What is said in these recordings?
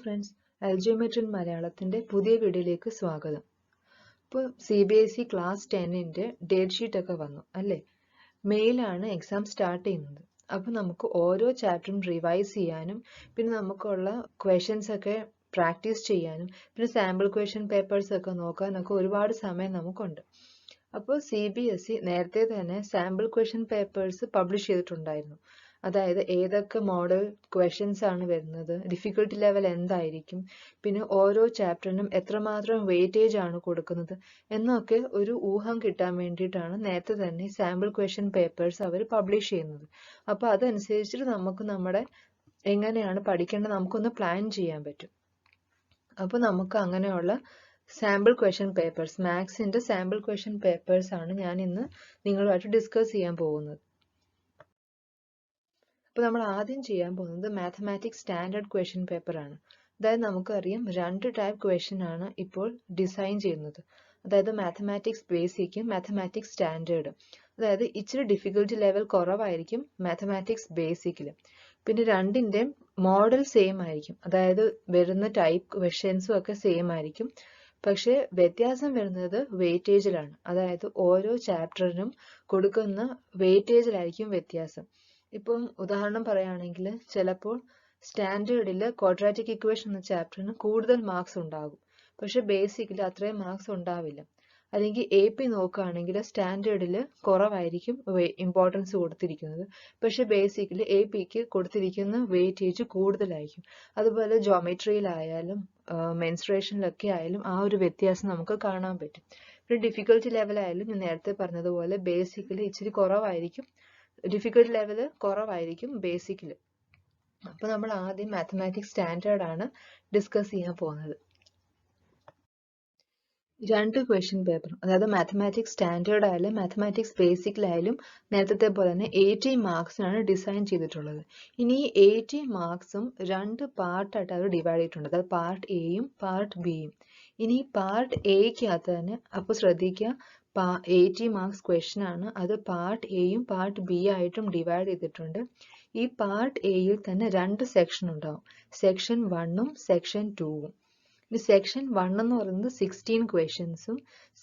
Friends, അൽജിയോമെട്രി മലയാളത്തിന്റെ പുതിയ വീഡിയോയിലേക്ക് സ്വാഗതം. ഇപ്പോൾ CBSE ക്ലാസ് 10ന്റെ ഡേറ്റ് ഷീറ്റ് ഒക്കെ വന്നു അല്ലേ? മെയിലാണ് എക്സാം സ്റ്റാർട്ട് ചെയ്യുന്നത്. അപ്പോൾ നമുക്ക് ഓരോ ചാപ്റ്ററും റിവൈസ് ചെയ്യാനും പിന്നെ നമുക്കുള്ള ക്വസ്റ്റ്യൻസ് ഒക്കെ പ്രാക്ടീസ് ചെയ്യാനും പിന്നെ സാമ്പിൾ ക്വസ്റ്റ്യൻ പേപ്പേഴ്സ് ഒക്കെ നോക്കാനൊക്കെ ഒരുപാട് സമയം നമുക്കുണ്ട്. അപ്പോൾ CBSE നേരത്തെ തന്നെ സാമ്പിൾ ക്വസ്റ്റ്യൻ പേപ്പേഴ്സ് പബ്ലിഷ് ചെയ്തിട്ടുണ്ടായിരുന്നു. അതായത് ഏതൊക്കെ മോഡൽ ക്വസ്റ്റ്യൻസ് ആണ് വരുന്നത്, ഡിഫിക്കൽട്ടി ലെവൽ എന്തായിരിക്കും, പിന്നെ ഓരോ ചാപ്റ്ററിനും എത്രമാത്രം വെയിറ്റേജ് ആണ് കൊടുക്കുന്നത് എന്നൊക്കെ ഒരു ഊഹം കിട്ടാൻ വേണ്ടിയിട്ടാണ് നേരത്തെ തന്നെ സാമ്പിൾ ക്വസ്റ്റ്യൻ പേപ്പേഴ്സ് അവർ പബ്ലിഷ് ചെയ്യുന്നത്. അപ്പോൾ അതനുസരിച്ചിട്ട് നമുക്ക് നമ്മുടെ എങ്ങനെയാണ് പഠിക്കേണ്ടത് നമുക്കൊന്ന് പ്ലാൻ ചെയ്യാൻ പറ്റും. അപ്പോൾ നമുക്ക് അങ്ങനെയുള്ള സാമ്പിൾ ക്വസ്റ്റ്യൻ പേപ്പേഴ്സ്, മാത്സിന്റെ സാമ്പിൾ ക്വസ്റ്റ്യൻ പേപ്പേഴ്സ് ആണ് ഞാൻ ഇന്ന് നിങ്ങളുമായിട്ട് ഡിസ്കസ് ചെയ്യാൻ പോകുന്നത്. അപ്പോൾ നമ്മൾ ആദ്യം ചെയ്യാൻ പോകുന്നത് മാത്തമാറ്റിക്സ് സ്റ്റാൻഡേർഡ് ക്വസ്റ്റ്യൻ പേപ്പർ ആണ്. അതായത് നമുക്കറിയാം 2 ടൈപ്പ് ക്വസ്റ്റ്യൻ ആണ് ഇപ്പോൾ ഡിസൈൻ ചെയ്യുന്നത്. അതായത് മാത്തമാറ്റിക്സ് ബേസിക്കും മാത്തമാറ്റിക്സ് സ്റ്റാൻഡേർഡും. അതായത് ഇച്ചിരി ഡിഫിക്കൽട്ടി ലെവൽ കുറവായിരിക്കും മാത്തമാറ്റിക്സ് ബേസിക്കിൽ. പിന്നെ രണ്ടിൻ്റെയും മോഡൽ സെയിം ആയിരിക്കും. അതായത് വരുന്ന ടൈപ്പ് ക്വസ്റ്റ്യൻസും ഒക്കെ സെയിം ആയിരിക്കും. പക്ഷേ വ്യത്യാസം വരുന്നത് വെയിറ്റേജിലാണ്. അതായത് ഓരോ ചാപ്റ്ററിനും കൊടുക്കുന്ന വെയിറ്റേജിലായിരിക്കും വ്യത്യാസം. ഇപ്പം ഉദാഹരണം പറയുകയാണെങ്കിൽ ചിലപ്പോൾ സ്റ്റാൻഡേർഡിൽ ക്വാഡ്രാറ്റിക് ഇക്വേഷൻ എന്ന ചാപ്റ്ററിന് കൂടുതൽ മാർക്സ് ഉണ്ടാകും, പക്ഷെ ബേസിക്കിൽ അത്രയും മാർക്സ് ഉണ്ടാവില്ല. അല്ലെങ്കിൽ AP നോക്കുകയാണെങ്കിൽ സ്റ്റാൻഡേർഡിൽ കുറവായിരിക്കും ഇമ്പോർട്ടൻസ് കൊടുത്തിരിക്കുന്നത്, പക്ഷെ ബേസിക്കിൽ APക്ക് കൊടുത്തിരിക്കുന്ന വെയിറ്റേജ് കൂടുതലായിരിക്കും. അതുപോലെ ജോമെട്രിയിലായാലും മെൻസ്ട്രേഷനിലൊക്കെ ആയാലും ആ ഒരു വ്യത്യാസം നമുക്ക് കാണാൻ പറ്റും. പിന്നെ ഡിഫിക്കൽട്ടി ലെവലായാലും ഞാൻ നേരത്തെ പറഞ്ഞതുപോലെ ബേസിക്കിൽ ഇച്ചിരി കുറവായിരിക്കും, ഡിഫിക്കൽട്ടി ലെവൽ കുറവായിരിക്കും ബേസിക്കിൽ. അപ്പോൾ നമ്മൾ ആദ്യം മാത്തമാറ്റിക്സ് സ്റ്റാൻഡേർഡ് ആണ് ഡിസ്കസ് ചെയ്യാൻ പോകുന്നത്. 2 ക്വസ്റ്റ്യൻ പേപ്പർ, അതായത് മാത്തമാറ്റിക്സ് സ്റ്റാൻഡേർഡ് ആയാലും മാത്തമാറ്റിക്സ് ബേസിക്കിലായാലും നേരത്തെ പോലെ തന്നെ 80 മാർക്സിനാണ് ഡിസൈൻ ചെയ്തിട്ടുള്ളത്. ഇനി ഈ 80 മാർക്സും 2 പാർട്ടായിട്ട് അവർ ഡിവൈഡ് ചെയ്തിട്ടുണ്ട്. അതായത് പാർട്ട് എയും പാർട്ട് ബിയും. ഇനി പാർട്ട് എയ്ക്കകത്ത് തന്നെ അപ്പോൾ ശ്രദ്ധിക്കുക, 80 മാർക്സ് ക്വസ്റ്റ്യൻ ആണ്. അത് പാർട്ട് എയും പാർട്ട് ബി ആയിട്ടും ഡിവൈഡ് ചെയ്തിട്ടുണ്ട്. ഈ പാർട്ട് എയിൽ തന്നെ 2 സെക്ഷൻ ഉണ്ടാവും, സെക്ഷൻ 1ഉം സെക്ഷൻ 2ഉം. ഇനി സെക്ഷൻ 1 എന്ന് പറയുന്നത് 16 ക്വസ്റ്റ്യൻസും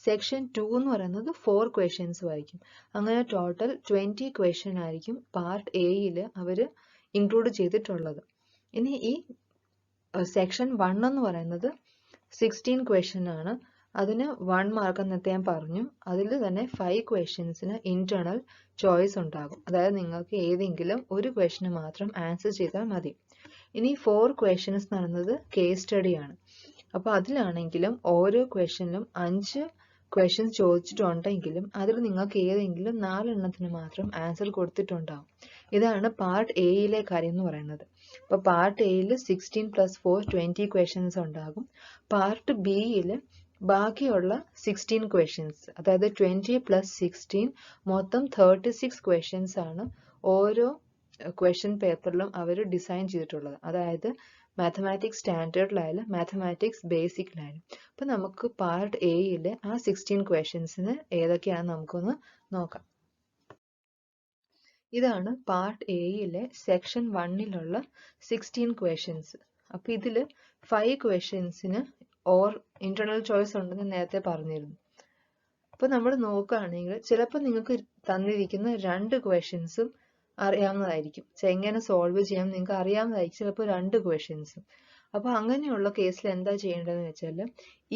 സെക്ഷൻ 2 എന്ന് പറയുന്നത് 4 ക്വസ്റ്റ്യൻസും ആയിരിക്കും. അങ്ങനെ ടോട്ടൽ 20 ക്വസ്റ്റ്യൻ ആയിരിക്കും പാർട്ട് എയിൽ അവർ ഇൻക്ലൂഡ് ചെയ്തിട്ടുള്ളത്. ഇനി ഈ സെക്ഷൻ 1 എന്ന് പറയുന്നത് 16 ക്വസ്റ്റ്യൻ ആണ്. അതിന് 1 മാർക്ക് എന്നത്തെ ഞാൻ പറഞ്ഞു. അതിൽ തന്നെ 5 ക്വസ്റ്റ്യൻസിന് ഇന്റേണൽ ചോയ്സ് ഉണ്ടാകും. അതായത് നിങ്ങൾക്ക് ഏതെങ്കിലും ഒരു ക്വസ്റ്റ്യന് മാത്രം ആൻസർ ചെയ്താൽ മതി. ഇനി 4 ക്വസ്റ്റ്യൻസ് എന്ന് പറയുന്നത് കേസ് സ്റ്റഡി ആണ്. അപ്പോൾ അതിലാണെങ്കിലും ഓരോ ക്വസ്റ്റ്യനിലും 5 ക്വസ്റ്റ്യൻസ് ചോദിച്ചിട്ടുണ്ടെങ്കിലും അതിൽ നിങ്ങൾക്ക് ഏതെങ്കിലും 4 എണ്ണത്തിന് മാത്രം ആൻസർ കൊടുത്തിട്ടുണ്ടാകും. ഇതാണ് പാർട്ട് എയിലെ കാര്യം എന്ന് പറയുന്നത്. അപ്പോൾ പാർട്ട് എയിൽ 16 + 4 20 ക്വസ്റ്റ്യൻസ് ഉണ്ടാകും. പാർട്ട് ബിയിൽ ബാക്കിയുള്ള 16 ക്വസ്റ്റ്യൻസ്, അതായത് 20 + 16 മൊത്തം 36 ക്വസ്റ്റ്യൻസ് ആണ് ഓരോ ക്വസ്റ്റ്യൻ പേപ്പറിലും അവർ ഡിസൈൻ ചെയ്തിട്ടുള്ളത്. അതായത് മാത്തമാറ്റിക്സ് സ്റ്റാൻഡേർഡിലായാലും മാത്തമാറ്റിക്സ് ബേസിക്കിലായാലും. അപ്പം നമുക്ക് പാർട്ട് എയിലെ ആ 16 ക്വസ്റ്റ്യൻസിന് ഏതൊക്കെയാണെന്ന് നമുക്കൊന്ന് നോക്കാം. ഇതാണ് പാർട്ട് എയിലെ സെക്ഷൻ 1ലുള്ള 16 ക്വസ്റ്റ്യൻസ്. അപ്പം ഇതിൽ 5 ക്വസ്റ്റ്യൻസിന് ഇന്റേണൽ ചോയ്സ് ഉണ്ടെന്ന് നേരത്തെ പറഞ്ഞിരുന്നു. അപ്പോൾ നമ്മൾ നോക്കുകയാണെങ്കിൽ ചിലപ്പോൾ നിങ്ങൾക്ക് തന്നിരിക്കുന്ന 2 ക്വസ്റ്റ്യൻസും അറിയാവുന്നതായിരിക്കും. എങ്ങനെ സോൾവ് ചെയ്യാം നിങ്ങൾക്ക് അറിയാവുന്നതായിരിക്കും ചിലപ്പോൾ 2 ക്വസ്റ്റ്യൻസും. അപ്പോൾ അങ്ങനെയുള്ള കേസിൽ എന്താ ചെയ്യേണ്ടതെന്ന് വെച്ചാൽ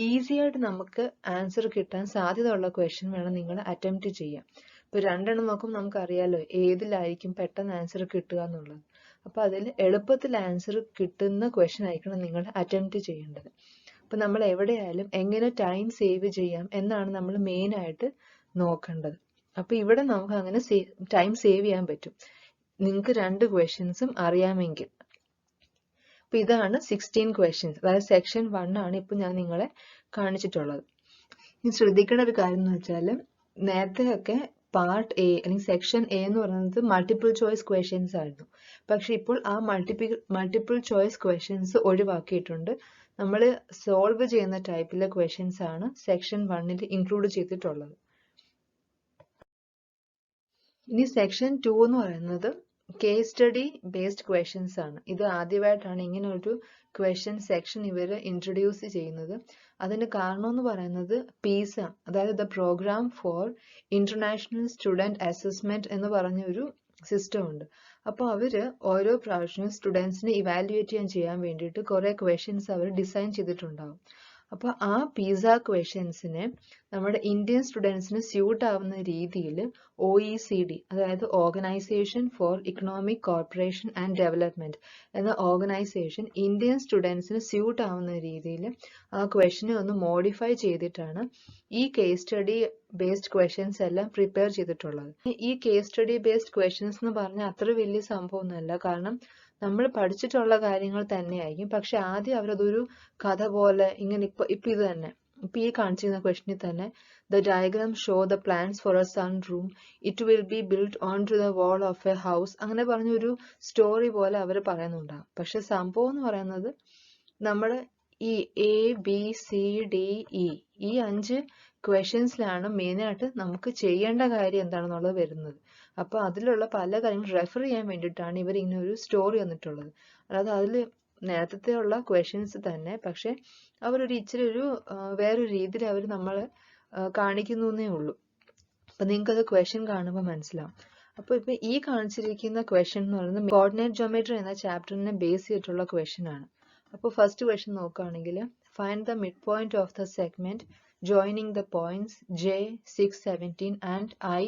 ഈസി ആയിട്ട് നമുക്ക് ആൻസർ കിട്ടാൻ സാധ്യതയുള്ള ക്വസ്റ്റ്യൻ വേണം നിങ്ങൾ അറ്റംപ്റ്റ് ചെയ്യാം. ഇപ്പോൾ 2 എണ്ണം നോക്കുമ്പോൾ നമുക്കറിയാലോ ഏതിലായിരിക്കും പെട്ടെന്ന് ആൻസർ കിട്ടുക എന്നുള്ളത്. അപ്പോൾ അതിൽ എളുപ്പത്തിൽ ആൻസർ കിട്ടുന്ന ക്വസ്റ്റ്യൻ ആയിരിക്കണം നിങ്ങൾ അറ്റംപ്റ്റ് ചെയ്യേണ്ടത്. അപ്പോൾ നമ്മൾ എവിടെയായാലും എങ്ങനെ ടൈം സേവ് ചെയ്യാം എന്നാണ് നമ്മൾ മെയിൻ ആയിട്ട് നോക്കേണ്ടത്. അപ്പോൾ ഇവിടെ നമുക്ക് അങ്ങനെ ടൈം സേവ് ചെയ്യാൻ പറ്റും നിങ്ങൾക്ക് 2 ക്വസ്റ്റ്യൻസും അറിയാമെങ്കിൽ. അപ്പോൾ ഇതാണ് 16 ക്വസ്റ്റ്യൻസ്, അതായത് സെക്ഷൻ 1 ആണ് ഇപ്പോൾ ഞാൻ നിങ്ങളെ കാണിച്ചിട്ടുള്ളത്. ഇനി ശ്രദ്ധിക്കേണ്ട ഒരു കാര്യം എന്ന് വെച്ചാൽ നേരത്തെ ഒക്കെ പാർട്ട് എ അല്ലെങ്കിൽ സെക്ഷൻ എ എന്ന് പറയുന്നത് മൾട്ടിപ്പിൾ ചോയ്സ് ക്വസ്റ്റ്യൻസ് ആയിരുന്നു. പക്ഷെ ഇപ്പോൾ ആ മൾട്ടിപ്പിൾ ചോയ്സ് ക്വസ്റ്റ്യൻസ് ഒഴിവാക്കിയിട്ടുണ്ട്. നമ്മൾ സോൾവ് ചെയ്യുന്ന ടൈപ്പിലെ ക്വസ്റ്റ്യൻസ് ആണ് സെക്ഷൻ 1ൽ ഇൻക്ലൂഡ് ചെയ്തിട്ടുള്ളത്. ഇനി സെക്ഷൻ 2 എന്ന് പറയുന്നത് കേസ് സ്റ്റഡി ബേസ്ഡ് ക്വസ്റ്റ്യൻസ് ആണ്. ഇത് ആദ്യമായിട്ടാണ് ഇങ്ങനെ ഒരു ക്വസ്റ്റ്യൻ സെക്ഷൻ ഇവർ ഇൻട്രൊഡ്യൂസ് ചെയ്യുന്നത്. അതിന് കാരണം എന്ന് പറയുന്നത് PISA, അതായത് the programme for international student assessment എന്ന് പറഞ്ഞ ഒരു സിസ്റ്റം ഉണ്ട്. അപ്പോൾ അവര് ഓരോ പ്രാവശ്യവും സ്റ്റുഡൻസിനെ ഇവാലുവേറ്റ് ചെയ്യാൻ വേണ്ടിയിട്ട് കുറെ ക്വസ്റ്റ്യൻസ് അവർ ഡിസൈൻ ചെയ്തിട്ടുണ്ടാവും. അപ്പോൾ ആ PISA ക്വസ്റ്റ്യൻസിനെ നമ്മുടെ ഇന്ത്യൻ സ്റ്റുഡൻസിന് സ്യൂട്ട് ആവുന്ന രീതിയിൽ OECD, അതായത് organisation for economic corporation and development എന്ന ഓർഗനൈസേഷൻ ഇന്ത്യൻ സ്റ്റുഡൻസിന് സ്യൂട്ട് ആവുന്ന രീതിയിൽ ആ ക്വസ്റ്റ്യനെ ഒന്ന് മോഡിഫൈ ചെയ്തിട്ടാണ് ഈ കേസ് സ്റ്റഡി ബേസ്ഡ് ക്വസ്റ്റ്യൻസ് എല്ലാം പ്രിപ്പയർ ചെയ്തിട്ടുള്ളത്. ഈ കേസ് സ്റ്റഡി ബേസ്ഡ് ക്വസ്റ്റ്യൻസ് എന്ന് പറഞ്ഞാൽ അത്ര വലിയ സംഭവമൊന്നുമല്ല, കാരണം നമ്മൾ പഠിച്ചിട്ടുള്ള കാര്യങ്ങൾ തന്നെയായിരിക്കും. പക്ഷെ ആദ്യം അവരതൊരു കഥ പോലെ ഇങ്ങനെ ഇപ്പൊ ഇത് തന്നെ ഇപ്പൊ ഈ കാണിച്ചിരുന്ന ക്വസ്റ്റ്യനിൽ തന്നെ the diagram show the plans for a sun room, it will be build on to the wall of a house, അങ്ങനെ പറഞ്ഞൊരു സ്റ്റോറി പോലെ അവർ പറയുന്നുണ്ടാകും. പക്ഷെ സംഭവം എന്ന് പറയുന്നത് നമ്മുടെ ഈ ABCDE ഈ 5 ക്വസ്റ്റ്യൻസിലാണ് മെയിനായിട്ട് നമുക്ക് ചെയ്യേണ്ട കാര്യം എന്താണെന്നുള്ളത് വരുന്നത്. അപ്പൊ അതിലുള്ള പല കാര്യങ്ങളും റെഫർ ചെയ്യാൻ വേണ്ടിയിട്ടാണ് ഇവർ ഇങ്ങനെ ഒരു സ്റ്റോറി തന്നിട്ടുള്ളത്. അതായത് അതിൽ നേരത്തെ ഉള്ള ക്വസ്റ്റ്യൻസ് തന്നെ, പക്ഷെ അവരൊരു ഇച്ചിരി ഒരു വേറൊരു രീതിയിൽ അവർ നമ്മളെ കാണിക്കുന്നു എന്നേ ഉള്ളൂ. അപ്പൊ നിങ്ങൾക്ക് അത് ക്വസ്റ്റ്യൻ കാണുമ്പോൾ മനസ്സിലാവും. അപ്പൊ ഇപ്പൊ ഈ കാണിച്ചിരിക്കുന്ന ക്വസ്റ്റ്യൻ എന്ന് പറയുന്നത് കോർഡിനേറ്റ് ജോമെട്രി എന്ന ചാപ്റ്ററിനെ ബേസ് ചെയ്തിട്ടുള്ള ക്വസ്റ്റ്യൻ ആണ്. അപ്പോൾ ഫസ്റ്റ് ക്വസ്റ്റ്യൻ നോക്കുകയാണെങ്കിൽ find the mid point of the segment joining the points J 617 and I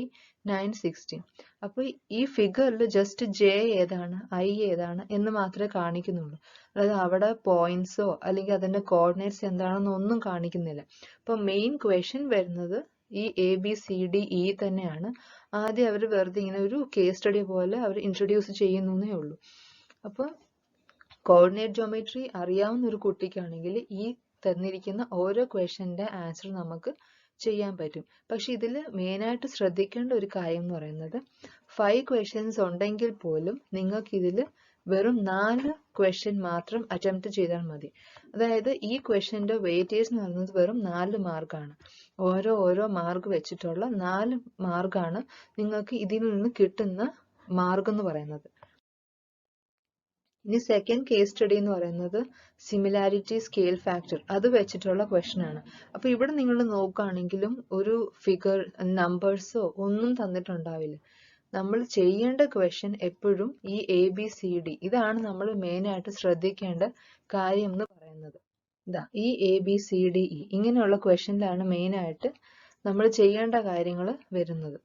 916. അപ്പോൾ ഈ ഫിഗറിൽ ജസ്റ്റ് J ഏതാണ് I ഏതാണ് എന്ന് മാത്രമേ കാണിക്കുന്നുള്ളൂ. അതായത് അവിടെ പോയിന്റ്സോ അല്ലെങ്കിൽ അതിന്റെ കോർഡിനേറ്റ്സ് എന്താണെന്നോ ഒന്നും കാണിക്കുന്നില്ല. അപ്പൊ മെയിൻ ക്വസ്റ്റ്യൻ വരുന്നത് ഈ ABCDE തന്നെയാണ്. ആദ്യം അവർ വെറുതെ ഇങ്ങനെ ഒരു കേസ് സ്റ്റഡി പോലെ അവർ ഇൻട്രൊഡ്യൂസ് ചെയ്യുന്നേ ഉള്ളൂ. അപ്പോൾ കോർഡിനേറ്റ് ജോമെട്രി അറിയാവുന്ന ഒരു കുട്ടിക്കാണെങ്കിൽ ഈ തന്നിരിക്കുന്ന ഓരോ ക്വസ്റ്റ്യന്റെ ആൻസർ നമുക്ക് ചെയ്യാൻ പറ്റും. പക്ഷെ ഇതിൽ മെയിനായിട്ട് ശ്രദ്ധിക്കേണ്ട ഒരു കാര്യം എന്ന് പറയുന്നത് 5 ക്വസ്റ്റ്യൻസ് ഉണ്ടെങ്കിൽ പോലും നിങ്ങൾക്ക് ഇതിൽ വെറും 4 ക്വസ്റ്റ്യൻ മാത്രം അറ്റംപ്റ്റ് ചെയ്താൽ മതി. അതായത് ഈ ക്വസ്റ്റ്യന്റെ വെയിറ്റേജ് എന്ന് പറയുന്നത് വെറും 4 മാർക്കാണ്. ഓരോ മാർക്ക് വെച്ചിട്ടുള്ള 4 മാർക്കാണ് നിങ്ങൾക്ക് ഇതിൽ നിന്ന് കിട്ടുന്ന മാർക്ക് എന്ന് പറയുന്നത്. ഇനി സെക്കൻഡ് കേസ് സ്റ്റഡി എന്ന് പറയുന്നത് സിമിലാരിറ്റി സ്കെയിൽ ഫാക്ടർ, അത് വെച്ചിട്ടുള്ള ക്വസ്റ്റ്യൻ ആണ്. അപ്പൊ ഇവിടെ നിങ്ങൾ നോക്കുകയാണെങ്കിലും ഒരു ഫിഗർ നമ്പേഴ്സോ ഒന്നും തന്നിട്ടുണ്ടാവില്ല. നമ്മൾ ചെയ്യേണ്ട ക്വസ്റ്റ്യൻ എപ്പോഴും ഈ ABCD, ഇതാണ് നമ്മൾ മെയിൻ ആയിട്ട് ശ്രദ്ധിക്കേണ്ട കാര്യം എന്ന് പറയുന്നത്. ഇതാ ഈ ABCDE ഇങ്ങനെയുള്ള ക്വസ്റ്റ്യനിലാണ് മെയിൻ ആയിട്ട് നമ്മൾ ചെയ്യേണ്ട കാര്യങ്ങൾ വരുന്നത്.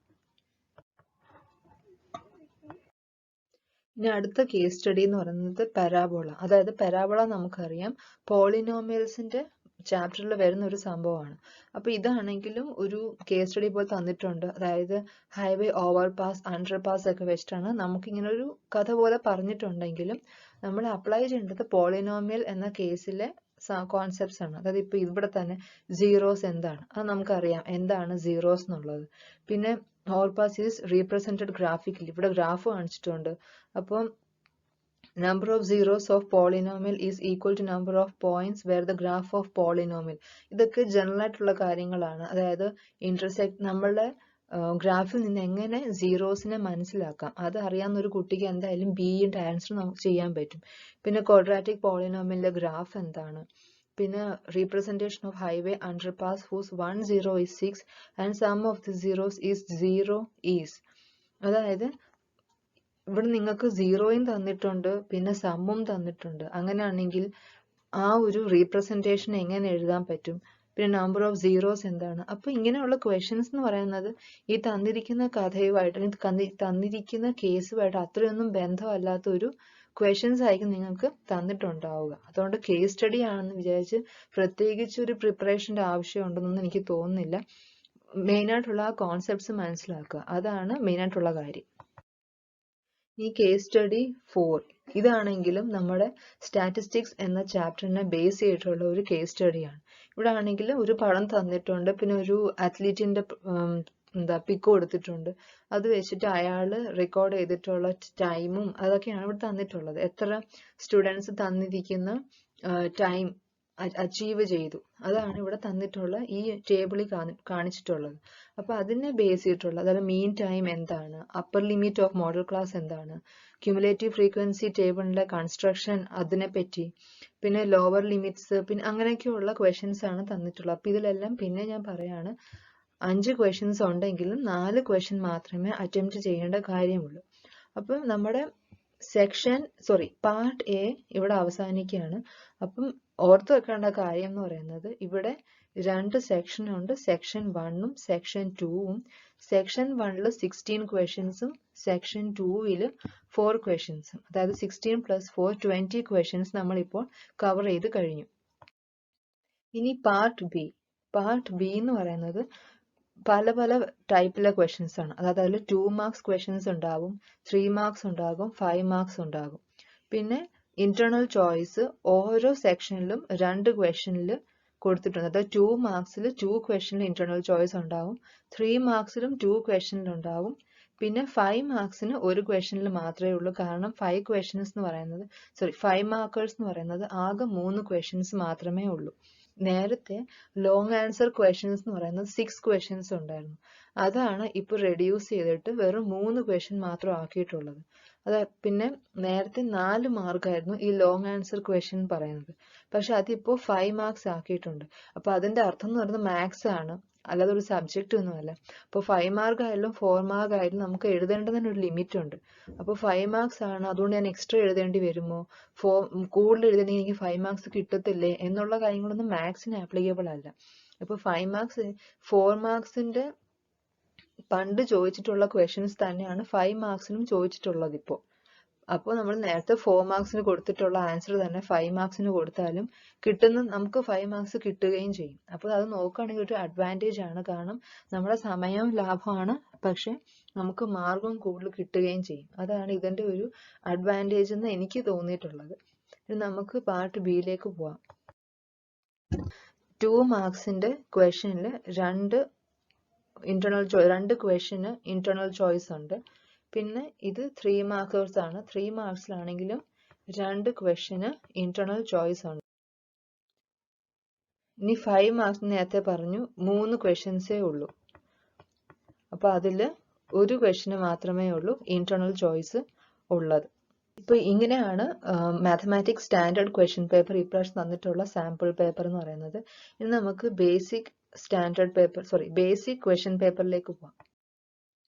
ഇനി അടുത്ത കേസ് സ്റ്റഡി എന്ന് പറയുന്നത് പരാബോള. അതായത് പരാബോള നമുക്കറിയാം പോളിനോമിയൽസിന്റെ ചാപ്റ്ററിൽ വരുന്ന ഒരു സംഭവമാണ്. അപ്പൊ ഇതാണെങ്കിലും ഒരു കേസ് സ്റ്റഡി പോലെ തന്നിട്ടുണ്ട്. അതായത് ഹൈവേ ഓവർപാസ് അണ്ടർപാസ് ഒക്കെ വെച്ചിട്ടാണ് നമുക്കിങ്ങനെ ഒരു കഥ പോലെ പറഞ്ഞിട്ടുണ്ടെങ്കിലും നമ്മൾ അപ്ലൈ ചെയ്യേണ്ടത് പോളിനോമിയൽ എന്ന കേസിലെ കോൺസെപ്റ്റ്സ് ആണ്. അതായത് ഇപ്പൊ ഇവിടെ തന്നെ സീറോസ് എന്താണ് അത് നമുക്കറിയാം, എന്താണ് സീറോസ് എന്നുള്ളത്. പിന്നെ ഓവർപാസ് ഈസ് റീപ്രസെന്റഡ് ഗ്രാഫിക്കലി, ഇവിടെ ഗ്രാഫ് കാണിച്ചിട്ടുണ്ട്. അപ്പം number of zeros of polynomial is equal to number of points where the graph of polynomial. ഇതൊക്കെ ജനറൽ ആയിട്ടുള്ള കാര്യങ്ങളാണ്. അതായത് ഇന്റർസെക്ട് നമ്മളുടെ ഗ്രാഫിൽ നിന്ന് എങ്ങനെ സീറോസിനെ മനസ്സിലാക്കാം അത് അറിയാവുന്ന ഒരു കുട്ടിക്ക് എന്തായാലും ബിയുടെ ആൻസർ നമുക്ക് ചെയ്യാൻ പറ്റും. പിന്നെ ക്വാഡ്രാറ്റിക് പോളിനോമിയലിന്റെ ഗ്രാഫ് എന്താണ്, പിന്നെ റീപ്രസെന്റേഷൻ of highway underpass whose 1 0 is 6 and sum of the zeros is 0 is. അതായത് ഇവിടെ നിങ്ങൾക്ക് സീറോയും തന്നിട്ടുണ്ട് പിന്നെ സമ്മും തന്നിട്ടുണ്ട്. അങ്ങനെയാണെങ്കിൽ ആ ഒരു റീപ്രസെന്റേഷൻ എങ്ങനെ എഴുതാൻ പറ്റും, പിന്നെ നമ്പർ ഓഫ് സീറോസ് എന്താണ്. അപ്പൊ ഇങ്ങനെയുള്ള ക്വസ്റ്റ്യൻസ് എന്ന് പറയുന്നത് ഈ തന്നിരിക്കുന്ന കഥയുമായിട്ട് തന്നിരിക്കുന്ന കേസുമായിട്ട് അത്രയൊന്നും ബന്ധമല്ലാത്ത ഒരു ക്വസ്റ്റ്യൻസ് ആയിരിക്കും നിങ്ങൾക്ക് തന്നിട്ടുണ്ടാവുക. അതുകൊണ്ട് കേസ് സ്റ്റഡി ആണെന്ന് വിചാരിച്ച് പ്രത്യേകിച്ച് ഒരു പ്രിപ്പറേഷന്റെ ആവശ്യം ഉണ്ടെന്നൊന്നും എനിക്ക് തോന്നുന്നില്ല. മെയിനായിട്ടുള്ള ആ കോൺസെപ്റ്റ്സ് മനസ്സിലാക്കുക, അതാണ് മെയിനായിട്ടുള്ള കാര്യം. ഈ കേസ് സ്റ്റഡി 4 ഇതാണെങ്കിലും നമ്മുടെ സ്റ്റാറ്റിസ്റ്റിക്സ് എന്ന ചാപ്റ്ററിനെ ബേസ് ചെയ്തിട്ടുള്ള ഒരു കേസ് സ്റ്റഡിയാണ്. ഇവിടെ ആണെങ്കിൽ ഒരു പടം തന്നിട്ടുണ്ട്, പിന്നെ ഒരു അത്ലീറ്റിന്റെ പിക്ക് കൊടുത്തിട്ടുണ്ട്. അത് വെച്ചിട്ട് അയാൾ റെക്കോർഡ് ചെയ്തിട്ടുള്ള ടൈമും അതൊക്കെയാണ് ഇവിടെ തന്നിട്ടുള്ളത്. എത്ര സ്റ്റുഡൻസ് തന്നിരിക്കുന്ന ടൈം അച്ചീവ് ചെയ്തു. അതാണ് ഇവിടെ തന്നിട്ടുള്ള ഈ ടേബിളിൽ കാണിച്ചിട്ടുള്ളത്. അപ്പൊ അതിനെ ബേസ് ചെയ്തിട്ടുള്ള, അതായത് മീൻ ടൈം എന്താണ്, upper limit of model class എന്താണ്, ക്യുമുലേറ്റീവ് ഫ്രീക്വൻസി ടേബിളിന്റെ കൺസ്ട്രക്ഷൻ അതിനെപ്പറ്റി, പിന്നെ ലോവർ ലിമിറ്റ്സ്, പിന്നെ അങ്ങനെയൊക്കെയുള്ള ക്വസ്റ്റ്യൻസ് ആണ് തന്നിട്ടുള്ളത്. അപ്പൊ ഇതിലെല്ലാം പിന്നെ ഞാൻ പറയാണ്, 5 ക്വസ്റ്റ്യൻസ് ഉണ്ടെങ്കിലും 4 ക്വസ്റ്റ്യൻ മാത്രമേ അറ്റംപ്റ്റ് ചെയ്യേണ്ട കാര്യമുള്ളൂ. അപ്പം നമ്മുടെ പാർട്ട് എ ഇവിടെ അവസാനിക്കുകയാണ്. അപ്പം ഓർത്ത് വെക്കേണ്ട കാര്യം എന്ന് പറയുന്നത്, ഇവിടെ 2 സെക്ഷൻ ഉണ്ട്, സെക്ഷൻ 1ഉം സെക്ഷൻ 2ഉം. സെക്ഷൻ 1ൽ 16 ക്വസ്റ്റ്യൻസും സെക്ഷൻ 2ൽ 4 ക്വസ്റ്റ്യൻസും, അതായത് 16 + 4 20 ക്വസ്റ്റ്യൻസ് നമ്മളിപ്പോൾ കവർ ചെയ്ത് കഴിഞ്ഞു. ഇനി പാർട്ട് ബി എന്ന് പറയുന്നത് പല പല ടൈപ്പിലെ ക്വസ്റ്റ്യൻസ് ആണ്. അതായത് അതിൽ 2 മാർക്സ് ക്വസ്റ്റ്യൻസ് ഉണ്ടാവും, 3 മാർക്സ് ഉണ്ടാകും, 5 മാർക്സ് ഉണ്ടാകും. പിന്നെ ഇന്റേണൽ ചോയ്സ് ഓരോ സെക്ഷനിലും 2 ക്വസ്റ്റ്യനിൽ കൊടുത്തിട്ടുണ്ട്. അതായത് 2 മാർക്സിൽ 2 ക്വസ്റ്റ്യനിൽ ഇന്റേണൽ ചോയ്സ് ഉണ്ടാവും, 3 മാർക്സിലും 2 ക്വസ്റ്റ്യനിൽ ഉണ്ടാവും. പിന്നെ 5 മാർക്സിന് ഒരു ക്വസ്റ്റ്യനിൽ മാത്രമേ ഉള്ളൂ. കാരണം 5 മാർക്കേഴ്സ് എന്ന് പറയുന്നത് ആകെ 3 ക്വസ്റ്റ്യൻസ് മാത്രമേ ഉള്ളൂ. നേരത്തെ ലോങ് ആൻസർ ക്വസ്റ്റ്യൻസ് എന്ന് പറയുന്നത് 6 ക്വസ്റ്റ്യൻസ് ഉണ്ടായിരുന്നു. അതാണ് ഇപ്പോൾ റെഡ്യൂസ് ചെയ്തിട്ട് വെറും 3 ക്വസ്റ്റ്യൻ മാത്രം ആക്കിയിട്ടുള്ളത്. പിന്നെ നേരത്തെ 4 മാർക്കായിരുന്നു ഈ ലോങ് ആൻസർ ക്വസ്റ്റ്യൻ പറയുന്നത്. പക്ഷെ അതിപ്പോൾ 5 മാർക്സ് ആക്കിയിട്ടുണ്ട്. അപ്പൊ അതിന്റെ അർത്ഥം എന്ന് പറയുന്നത് മാത്സ് ആണ്, അല്ലാതെ ഒരു സബ്ജക്റ്റ് ഒന്നുമല്ല. അപ്പോൾ 5 മാർക്ക് ആയാലും 4 മാർക്ക് ആയാലും നമുക്ക് എഴുതേണ്ടതിന് ഒരു ലിമിറ്റ് ഉണ്ട്. അപ്പോൾ 5 മാർക്സ് ആണ്, അതുകൊണ്ട് ഞാൻ എക്സ്ട്രാ എഴുതേണ്ടി വരുമോ, കൂടുതൽ എഴുതണമെങ്കിൽ എനിക്ക് 5 മാർക്സ് കിട്ടത്തില്ലേ എന്നുള്ള കാര്യങ്ങളൊന്നും മാത്സിന് ആപ്ലിക്കബിൾ അല്ല. അപ്പോൾ 5 മാർക്സ് 4 മാർക്സിന്റെ പണ്ട് ചോദിച്ചിട്ടുള്ള ക്വസ്റ്റ്യൻസ് തന്നെയാണ് 5 മാർക്സിനും ചോദിച്ചിട്ടുള്ളത് ഇപ്പോൾ. അപ്പോൾ നമ്മൾ നേരത്തെ 4 മാർക്സിന് കൊടുത്തിട്ടുള്ള ആൻസർ തന്നെ 5 മാർക്സിന് കൊടുത്താലും നമുക്ക് 5 മാർക്സ് കിട്ടുകയും ചെയ്യും. അപ്പോൾ അത് നോക്കുകയാണെങ്കിൽ ഒരു അഡ്വാൻറ്റേജ് ആണ്. കാരണം നമ്മുടെ സമയവും ലാഭമാണ്, പക്ഷെ നമുക്ക് മാർക്കും കൂടുതൽ കിട്ടുകയും ചെയ്യും. അതാണ് ഇതിന്റെ ഒരു അഡ്വാൻറ്റേജ് എന്ന് എനിക്ക് തോന്നിയിട്ടുള്ളത്. ഇനി നമുക്ക് പാർട്ട് ബിയിലേക്ക് പോവാം. 2 മാർക്സിന്റെ ക്വസ്റ്റ്യനിൽ 2 ക്വസ്റ്റ്യന് ഇന്റേണൽ ചോയ്സ് ഉണ്ട്. പിന്നെ ഇത് 3 മാർക്കേഴ്സ് ആണ്. 3 മാർക്സിലാണെങ്കിലും 2 ക്വസ്റ്റ്യന് ഇന്റേണൽ ചോയ്സ് ഉണ്ട്. ഇനി 5 മാർക്സ് നേരത്തെ പറഞ്ഞു 3 ക്വസ്റ്റ്യൻസേ ഉള്ളൂ. അപ്പൊ അതില് ഒരു ക്വസ്റ്റ്യന് മാത്രമേ ഉള്ളൂ ഇന്റേണൽ ചോയ്സ് ഉള്ളത്. ഇപ്പൊ ഇങ്ങനെയാണ് മാത്തമാറ്റിക്സ് സ്റ്റാൻഡേർഡ് ക്വസ്റ്റ്യൻ പേപ്പർ ഇപ്രാവശ്യം തന്നിട്ടുള്ള സാമ്പിൾ പേപ്പർ എന്ന് പറയുന്നത്. ഇനി നമുക്ക് ബേസിക് ക്വസ്റ്റ്യൻ പേപ്പറിലേക്ക് പോവാം.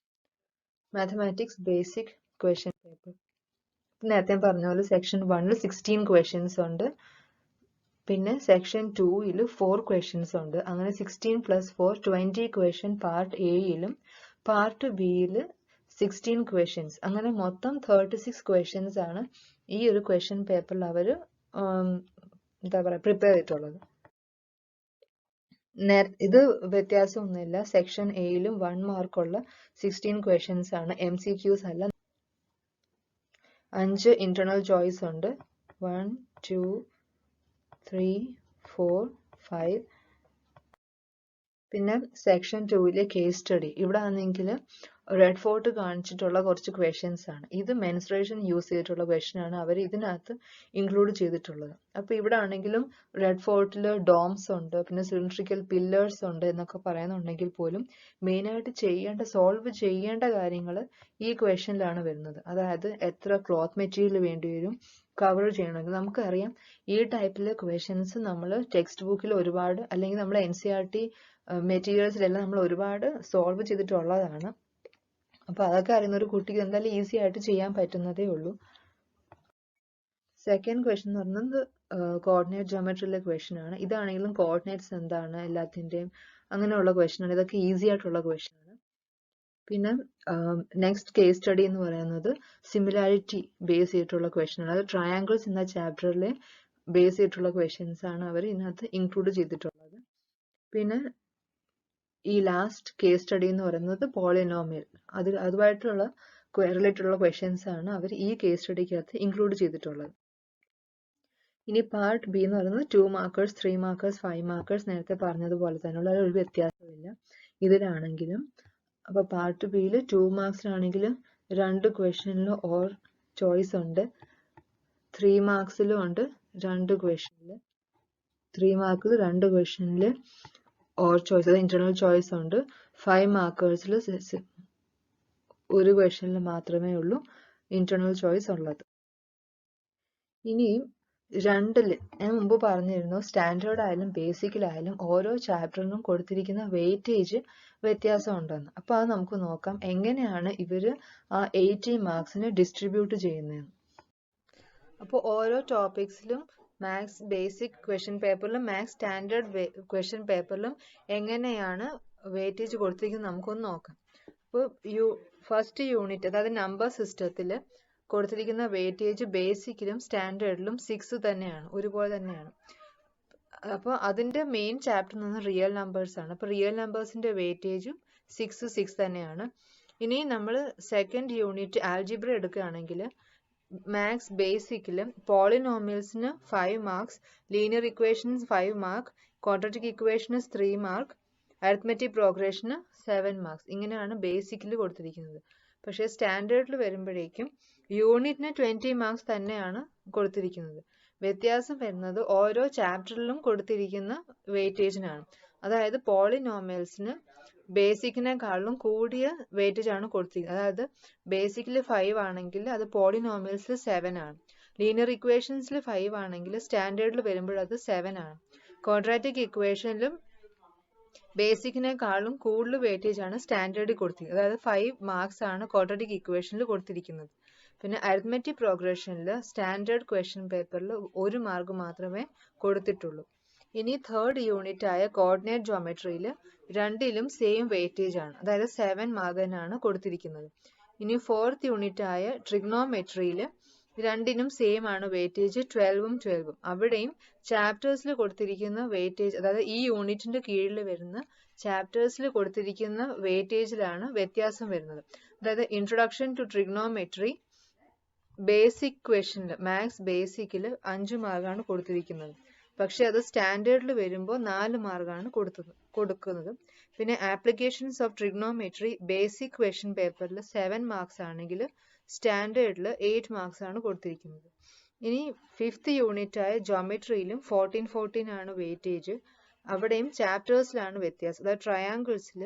മാത്തമാറ്റിക്സ് ബേസിക് ക്വസ്റ്റ്യൻ പേപ്പർ നേരത്തെ പറഞ്ഞ പോലെ സെക്ഷൻ 1ൽ 16 ക്വസ്റ്റ്യൻസ് ഉണ്ട്. പിന്നെ സെക്ഷൻ 2ൽ 4 ക്വസ്റ്റ്യൻസ് ഉണ്ട്. അങ്ങനെ 16 + 4 20 ക്വസ്റ്റ്യൻ പാർട്ട് എയിലും പാർട്ട് ബിയിൽ 16 ക്വസ്റ്റ്യൻസ്, അങ്ങനെ മൊത്തം 36 ക്വസ്റ്റ്യൻസ് ആണ് ഈ ഒരു ക്വസ്റ്റ്യൻ പേപ്പറിൽ അവർ പ്രിപ്പയർ ചെയ്തിട്ടുള്ളത്. ഇത് വ്യത്യാസമൊന്നുമില്ല. സെക്ഷൻ എയിലും 1 മാർക്കുള്ള 16 ക്വസ്റ്റ്യൻസ് ആണ്, MCQs അല്ല. 5 ഇന്റേണൽ ചോയ്സ് ഉണ്ട്. 1 2 3 4 5. പിന്നെ സെക്ഷൻ 2ലെ കേസ് സ്റ്റഡി, ഇവിടെ ആണെങ്കിൽ റെഡ് ഫോർട്ട് കാണിച്ചിട്ടുള്ള കുറച്ച് ക്വസ്റ്റ്യൻസ് ആണ്. ഇത് മെൻസ്ട്രേഷൻ യൂസ് ചെയ്തിട്ടുള്ള ക്വസ്റ്റ്യൻ ആണ് അവർ ഇതിനകത്ത് ഇൻക്ലൂഡ് ചെയ്തിട്ടുള്ളത്. അപ്പൊ ഇവിടെ ആണെങ്കിലും റെഡ് ഫോർട്ടിൽ ഡോംസ് ഉണ്ട്, പിന്നെ സിലിണ്ട്രിക്കൽ പില്ലേഴ്സ് ഉണ്ട് എന്നൊക്കെ പറയുന്നുണ്ടെങ്കിൽ പോലും മെയിനായിട്ട് സോൾവ് ചെയ്യേണ്ട കാര്യങ്ങൾ ഈ ക്വസ്റ്റ്യനിലാണ് വരുന്നത്. അതായത് എത്ര ക്ലോത്ത് മെറ്റീരിയൽ വേണ്ടി വരും കവർ ചെയ്യണമെങ്കിൽ. നമുക്കറിയാം ഈ ടൈപ്പിലെ ക്വസ്റ്റ്യൻസ് നമ്മൾ ടെക്സ്റ്റ് ബുക്കിൽ ഒരുപാട്, അല്ലെങ്കിൽ നമ്മുടെ NCERT മെറ്റീരിയൽസിലെല്ലാം നമ്മൾ ഒരുപാട് സോൾവ് ചെയ്തിട്ടുള്ളതാണ്. അപ്പൊ അതൊക്കെ അറിയുന്ന ഒരു കുട്ടിക്ക് എന്തായാലും ഈസി ആയിട്ട് ചെയ്യാൻ പറ്റുന്നതേ ഉള്ളൂ. സെക്കൻഡ് ക്വസ്റ്റ്യൻ എന്ന് പറയുന്നത് കോർഡിനേറ്റ് ജോമെട്രിയിലെ ക്വസ്റ്റ്യൻ ആണ്. ഇതാണെങ്കിലും കോർഡിനേറ്റ്സ് എന്താണ് എല്ലാത്തിന്റെയും അങ്ങനെയുള്ള ക്വസ്റ്റ്യൻ ആണ്. ഇതൊക്കെ ഈസി ആയിട്ടുള്ള ക്വസ്റ്റ്യൻ ആണ്. പിന്നെ നെക്സ്റ്റ് കേസ് സ്റ്റഡി എന്ന് പറയുന്നത് സിമിലാരിറ്റി ബേസ് ചെയ്തിട്ടുള്ള ക്വസ്റ്റ്യൻ ആണ്. അത് ട്രയാങ്കിൾസ് എന്ന ചാപ്റ്ററിലെ ബേസ് ചെയ്തിട്ടുള്ള ക്വസ്റ്റ്യൻസ് ആണ് അവർ ഇതിനകത്ത് ഇൻക്ലൂഡ് ചെയ്തിട്ടുള്ളത്. പിന്നെ ഈ ലാസ്റ്റ് കേസ് സ്റ്റഡി എന്ന് പറയുന്നത് പോളിനോമിയൽ, അതുമായിട്ടുള്ള റിലേറ്റഡ് ക്വസ്റ്റ്യൻസ് ആണ് അവർ ഈ കേസ് സ്റ്റഡിക്കകത്ത് ഇൻക്ലൂഡ് ചെയ്തിട്ടുള്ളത്. ഇനി പാർട്ട് ബി എന്ന് പറയുന്നത് 2 മാർക്കേഴ്സ് 3 മാർക്കേഴ്സ് 5 മാർക്കേഴ്സ് നേരത്തെ പറഞ്ഞതുപോലെ തന്നെയുള്ള ഒരു വ്യത്യാസമില്ല ഇതിലാണെങ്കിലും. അപ്പൊ പാർട്ട് ബിയിൽ 2 മാർക്സിലാണെങ്കിലും 2 ക്വസ്റ്റ്യനിൽ ഓർ ചോയ്സ് ഉണ്ട്, 3 മാർക്സിലും ഉണ്ട് 2 ക്വസ്റ്റ്യനിൽ. 3 മാർക്കിൽ 2 ക്വസ്റ്റ്യനിൽ ഓർ ചോയ്സ്, അത് ഇന്റേണൽ ചോയ്സ് ഉണ്ട്. 5 മാർക്കേഴ്സിൽ ഒരു ക്വസ്റ്റ്യനിൽ മാത്രമേ ഉള്ളൂ ഇന്റേണൽ ചോയ്സ് ഉള്ളത്. ഇനിയും രണ്ടില് ഞാൻ മുമ്പ് പറഞ്ഞിരുന്നു, സ്റ്റാൻഡേർഡ് ആയാലും ബേസിക്കിലായാലും ഓരോ ചാപ്റ്ററിനും കൊടുത്തിരിക്കുന്ന വെയിറ്റേജ് വ്യത്യാസം ഉണ്ടെന്ന്. അപ്പോൾ അത് നമുക്ക് നോക്കാം എങ്ങനെയാണ് ഇവര് ആ 80 മാർക്സിന് ഡിസ്ട്രിബ്യൂട്ട് ചെയ്യുന്നതെന്ന്. അപ്പോൾ ഓരോ ടോപ്പിക്സിലും മാത്സ് ബേസിക് ക്വസ്റ്റ്യൻ പേപ്പറിലും മാത്സ് സ്റ്റാൻഡേർഡ് ക്വസ്റ്റ്യൻ പേപ്പറിലും എങ്ങനെയാണ് വെയിറ്റേജ് കൊടുത്തിരിക്കുന്നത് നമുക്കൊന്ന് നോക്കാം. അപ്പോൾ ഫസ്റ്റ് യൂണിറ്റ്, അതായത് നമ്പർ സിസ്റ്റത്തിൽ കൊടുത്തിരിക്കുന്ന വെയിറ്റേജ് ബേസിക്കിലും സ്റ്റാൻഡേർഡിലും 6 തന്നെയാണ്, ഒരുപോലെ തന്നെയാണ്. അപ്പോൾ അതിൻ്റെ മെയിൻ ചാപ്റ്റർ എന്ന് പറഞ്ഞാൽ റിയൽ നമ്പേഴ്സ് ആണ്. അപ്പോൾ റിയൽ നമ്പേഴ്സിൻ്റെ വെയിറ്റേജും 6 തന്നെയാണ്. ഇനി നമ്മൾ സെക്കൻഡ് യൂണിറ്റ് ആൽജിബ്ര എടുക്കുകയാണെങ്കിൽ മാത്സ് ബേസിക്കിൽ പോളിനോമിയൽസിന് 5 marks, linear equations 5 mark, quadratic equations 3 mark, arithmetic പ്രോഗ്രഷന് 7 മാർക്സ്. ഇങ്ങനെയാണ് ബേസിക്കിൽ കൊടുത്തിരിക്കുന്നത്. പക്ഷേ സ്റ്റാൻഡേർഡിൽ വരുമ്പോഴേക്കും യൂണിറ്റിന് 20 മാർക്സ് തന്നെയാണ് കൊടുത്തിരിക്കുന്നത്. വ്യത്യാസം വരുന്നത് ഓരോ ചാപ്റ്ററിലും കൊടുത്തിരിക്കുന്ന വെയിറ്റേജിനാണ്. അതായത് പോളിനോമിയൽസിന് ബേസിക്കിനെക്കാളും കൂടിയ വെയിറ്റേജ് ആണ് കൊടുത്തിരിക്കുന്നത്. അതായത് ബേസിക്കിൽ 5 ആണെങ്കിൽ അത് പോളിനോമിയൽസിൽ 7 ആണ്. ലീനിയർ ഇക്വേഷൻസിൽ 5 ആണെങ്കിൽ സ്റ്റാൻഡേർഡിൽ വരുമ്പോൾ അത് 7 ആണ്. ക്വാഡ്രാറ്റിക് ഇക്വേഷനിലും ബേസിക്കിനെക്കാളും കൂടുതൽ വെയിറ്റേജ് ആണ് സ്റ്റാൻഡേർഡിൽ കൊടുത്തിരിക്കുന്നത്. അതായത് 5 മാർക്സ് ആണ് ക്വാഡ്രാറ്റിക് ഇക്വേഷനിൽ കൊടുത്തിരിക്കുന്നത്. പിന്നെ അരിത്മെറ്റിക് പ്രോഗ്രഷനിൽ സ്റ്റാൻഡേർഡ് ക്വസ്റ്റ്യൻ പേപ്പറിൽ 1 മാർക്ക് മാത്രമേ കൊടുത്തിട്ടുള്ളൂ. ഇനി തേർഡ് യൂണിറ്റ് ആയ കോർഡിനേറ്റ് ജോമെട്രിയിൽ രണ്ടിലും സെയിം വെയിറ്റേജ് ആണ്, അതായത് 7 മാർക്കിനാണ് കൊടുത്തിരിക്കുന്നത്. ഇനി ഫോർത്ത് യൂണിറ്റ് ആയ ട്രിഗ്നോമെട്രിയിൽ രണ്ടിനും സെയിം ആണ് വെയിറ്റേജ്, 12ഉം 12ഉം. അവിടെയും ചാപ്റ്റേഴ്സിൽ കൊടുത്തിരിക്കുന്ന വെയിറ്റേജ്, അതായത് ഈ യൂണിറ്റിന്റെ കീഴിൽ വരുന്ന ചാപ്റ്റേഴ്സിൽ കൊടുത്തിരിക്കുന്ന വെയിറ്റേജിലാണ് വ്യത്യാസം വരുന്നത്. അതായത് ഇൻട്രൊഡക്ഷൻ ടു ട്രിഗ്നോമെട്രി ബേസിക് ക്വസ്റ്റ്യനിൽ മാത്സ് ബേസിക്കിൽ 5 മാർക്കാണ് കൊടുത്തിരിക്കുന്നത്. പക്ഷെ അത് സ്റ്റാൻഡേർഡിൽ വരുമ്പോൾ 4 മാർക്കാണ് കൊടുക്കുന്നത്. പിന്നെ applications of trigonometry basic question പേപ്പറിൽ 7 മാർക്സ് ആണെങ്കിൽ സ്റ്റാൻഡേർഡിൽ 8 മാർക്സ് ആണ് കൊടുത്തിരിക്കുന്നത്. ഇനി ഫിഫ്ത്ത് യൂണിറ്റ് ആയ ജോമെട്രിയിലും 14 ആണ് വെയിറ്റേജ്. അവിടെയും ചാപ്റ്റേഴ്സിലാണ് വ്യത്യാസം. അതായത് ട്രയാങ്കിൾസിൽ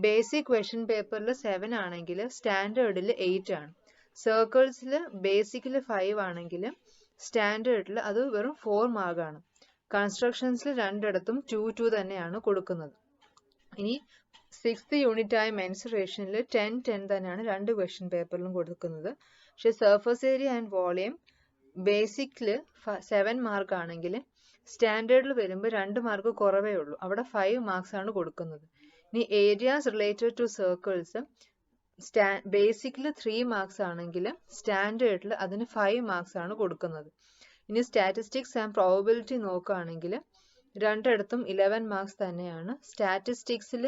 ബേസിക് ക്വസ്റ്റ്യൻ പേപ്പറിൽ 7 ആണെങ്കിൽ സ്റ്റാൻഡേർഡിൽ 8 ആണ്. സർക്കിൾസിൽ ബേസിക്കിൽ 5 ആണെങ്കിൽ സ്റ്റാൻഡേർഡിൽ അത് വെറും 4 മാർക്കാണ്. കൺസ്ട്രക്ഷൻസിൽ രണ്ടിടത്തും 2 തന്നെയാണ് കൊടുക്കുന്നത്. ഇനി സിക്സ്ത് യൂണിറ്റ് ആയ മെൻസുറേഷനിൽ 10 തന്നെയാണ് രണ്ട് ക്വസ്റ്റ്യൻ പേപ്പറിലും കൊടുക്കുന്നത്. പക്ഷെ സർഫസ് ഏരിയ ആൻഡ് വോളിയം ബേസിക്കിൽ 7 മാർക്ക് ആണെങ്കിൽ സ്റ്റാൻഡേർഡിൽ വരുമ്പോൾ 2 മാർക്ക് കുറവേ ഉള്ളൂ. അവിടെ 5 മാർക്സ് ആണ് കൊടുക്കുന്നത്. ഇനി ഏരിയാസ് റിലേറ്റഡ് ടു സർക്കിൾസ് ബേസിക്കിൽ 3 മാർക്സ് ആണെങ്കിൽ സ്റ്റാൻഡേർഡിൽ അതിന് 5 മാർക്സ് ആണ് കൊടുക്കുന്നത്. ഇനി സ്റ്റാറ്റിസ്റ്റിക്സ് ആൻഡ് പ്രോബബിലിറ്റി നോക്കുകയാണെങ്കിൽ രണ്ടിടത്തും 11 മാർക്സ് തന്നെയാണ്. സ്റ്റാറ്റിസ്റ്റിക്സിൽ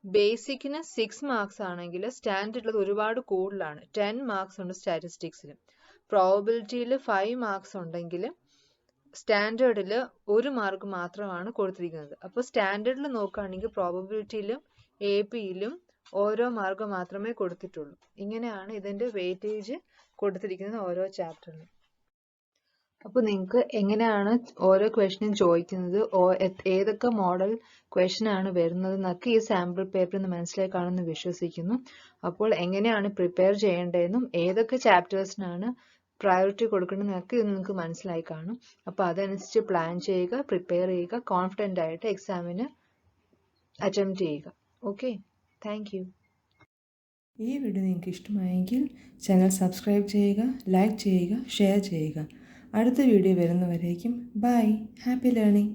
ബേസിക്കിന് 6 മാർക്സ് ആണെങ്കിൽ സ്റ്റാൻഡേർഡിൽ ഒരുപാട് കൂടുതലാണ്, 10 മാർക്സ് ഉണ്ട് സ്റ്റാറ്റിസ്റ്റിക്സിൽ. പ്രോബബിലിറ്റിയിൽ 5 മാർക്സ് ഉണ്ടെങ്കിൽ സ്റ്റാൻഡേർഡിൽ 1 മാർക്ക് മാത്രമാണ് കൊടുത്തിരിക്കുന്നത്. അപ്പോൾ സ്റ്റാൻഡേർഡിൽ നോക്കുകയാണെങ്കിൽ പ്രോബബിലിറ്റിയിലും AP-യിലും ഓരോ മാർക്ക് മാത്രമേ കൊടുത്തിട്ടുള്ളൂ. ഇങ്ങനെയാണ് ഇതിൻ്റെ വെയിറ്റേജ് കൊടുത്തിരിക്കുന്നത് ഓരോ ചാപ്റ്ററിലും. അപ്പോൾ നിങ്ങൾക്ക് എങ്ങനെയാണ് ഓരോ ക്വസ്റ്റ്യനും ചോദിക്കുന്നത്, ഏതൊക്കെ മോഡൽ ക്വസ്റ്റ്യൻ ആണ് വരുന്നത് എന്നൊക്കെ ഈ സാമ്പിൾ പേപ്പറിൽ നിന്ന് മനസ്സിലായി കാണുമെന്ന് വിശ്വസിക്കുന്നു. അപ്പോൾ എങ്ങനെയാണ് പ്രിപ്പയർ ചെയ്യേണ്ടതെന്നും ഏതൊക്കെ ചാപ്റ്റേഴ്സിനാണ് പ്രയോറിറ്റി കൊടുക്കേണ്ടതെന്നൊക്കെ ഇത് നിങ്ങൾക്ക് മനസ്സിലായി കാണും. അപ്പോൾ അതനുസരിച്ച് പ്ലാൻ ചെയ്യുക, പ്രിപ്പയർ ചെയ്യുക, കോൺഫിഡൻ്റ് ആയിട്ട് എക്സാമിന് അറ്റംപ്റ്റ് ചെയ്യുക. Okay, thank you. ഈ വീഡിയോ നിങ്ങൾക്ക് ഇഷ്ടമായെങ്കിൽ ചാനൽ സബ്സ്ക്രൈബ് ചെയ്യുക, ലൈക്ക് ചെയ്യുക, ഷെയർ ചെയ്യുക. അടുത്ത വീഡിയോ വരുന്നവരേക്കും ബൈ, ഹാപ്പി ലേണിംഗ്.